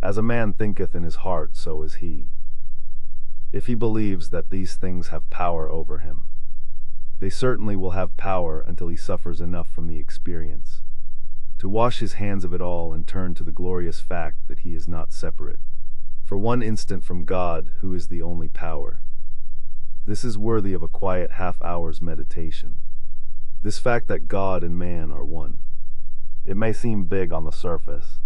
As a man thinketh in his heart, so is he. If he believes that these things have power over him, they certainly will have power until he suffers enough from the experience to wash his hands of it all and turn to the glorious fact that he is not separate for one instant from God, who is the only power. This is worthy of a quiet half-hour's meditation. This fact that God and man are one. It may seem big on the surface,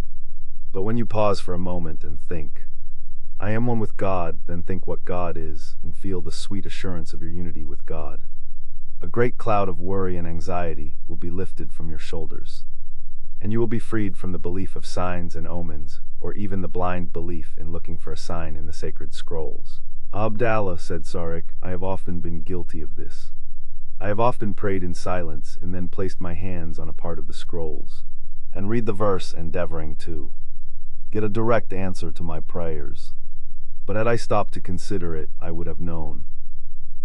but when you pause for a moment and think, I am one with God, then think what God is, and feel the sweet assurance of your unity with God. A great cloud of worry and anxiety will be lifted from your shoulders, and you will be freed from the belief of signs and omens, or even the blind belief in looking for a sign in the sacred scrolls. Abdallah, said Sarik, I have often been guilty of this. I have often prayed in silence and then placed my hands on a part of the scrolls, and read the verse endeavoring to get a direct answer to my prayers. But had I stopped to consider it, I would have known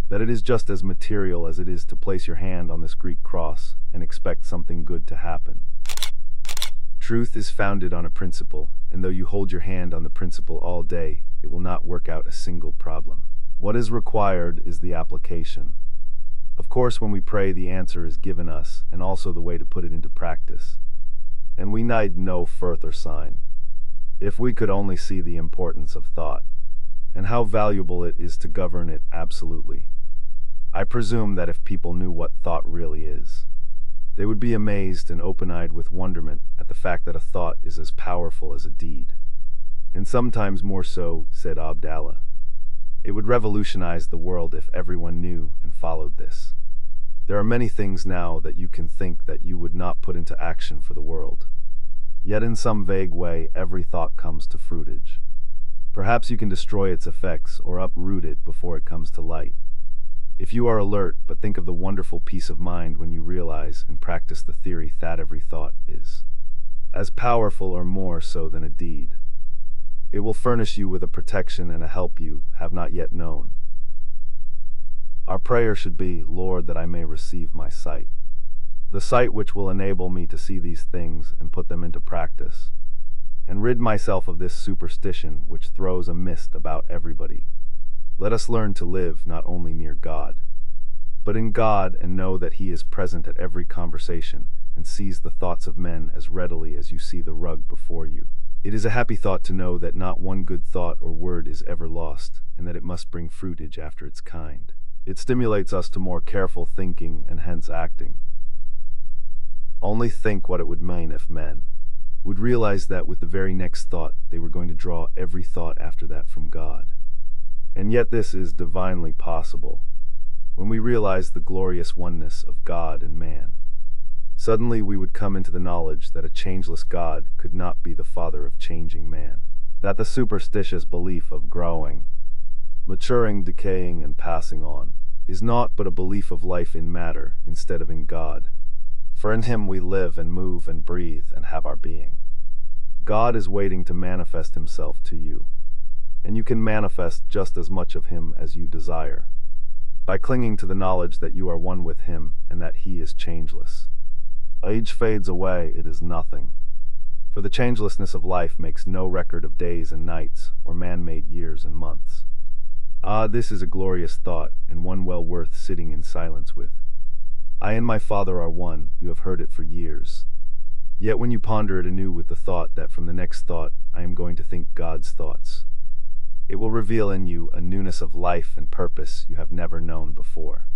that it is just as material as it is to place your hand on this Greek cross and expect something good to happen. Truth is founded on a principle, and though you hold your hand on the principle all day, it will not work out a single problem. What is required is the application. Of course, when we pray, the answer is given us, and also the way to put it into practice. And we need no further sign. If we could only see the importance of thought, and how valuable it is to govern it absolutely. I presume that if people knew what thought really is, they would be amazed and open-eyed with wonderment at the fact that a thought is as powerful as a deed. And sometimes more so, said Abdallah. It would revolutionize the world if everyone knew and followed this. There are many things now that you can think that you would not put into action for the world. Yet in some vague way, every thought comes to fruitage. Perhaps you can destroy its effects or uproot it before it comes to light. If you are alert, but think of the wonderful peace of mind when you realize and practice the theory that every thought is as powerful or more so than a deed. It will furnish you with a protection and a help you have not yet known. Our prayer should be, Lord, that I may receive my sight, the sight which will enable me to see these things and put them into practice, and rid myself of this superstition which throws a mist about everybody. Let us learn to live not only near God, but in God, and know that He is present at every conversation and sees the thoughts of men as readily as you see the rug before you. It is a happy thought to know that not one good thought or word is ever lost, and that it must bring fruitage after its kind. It stimulates us to more careful thinking and hence acting. Only think what it would mean if men would realize that with the very next thought they were going to draw every thought after that from God. And yet this is divinely possible. When we realize the glorious oneness of God and man, suddenly we would come into the knowledge that a changeless God could not be the father of changing man, that the superstitious belief of growing, maturing, decaying, and passing on is naught but a belief of life in matter instead of in God. For in Him we live and move and breathe and have our being. God is waiting to manifest Himself to you, and you can manifest just as much of Him as you desire, by clinging to the knowledge that you are one with Him and that He is changeless. Age fades away, it is nothing, for the changelessness of life makes no record of days and nights, or man-made years and months. Ah, this is a glorious thought, and one well worth sitting in silence with. I and my Father are one, you have heard it for years. Yet when you ponder it anew with the thought that from the next thought I am going to think God's thoughts, it will reveal in you a newness of life and purpose you have never known before.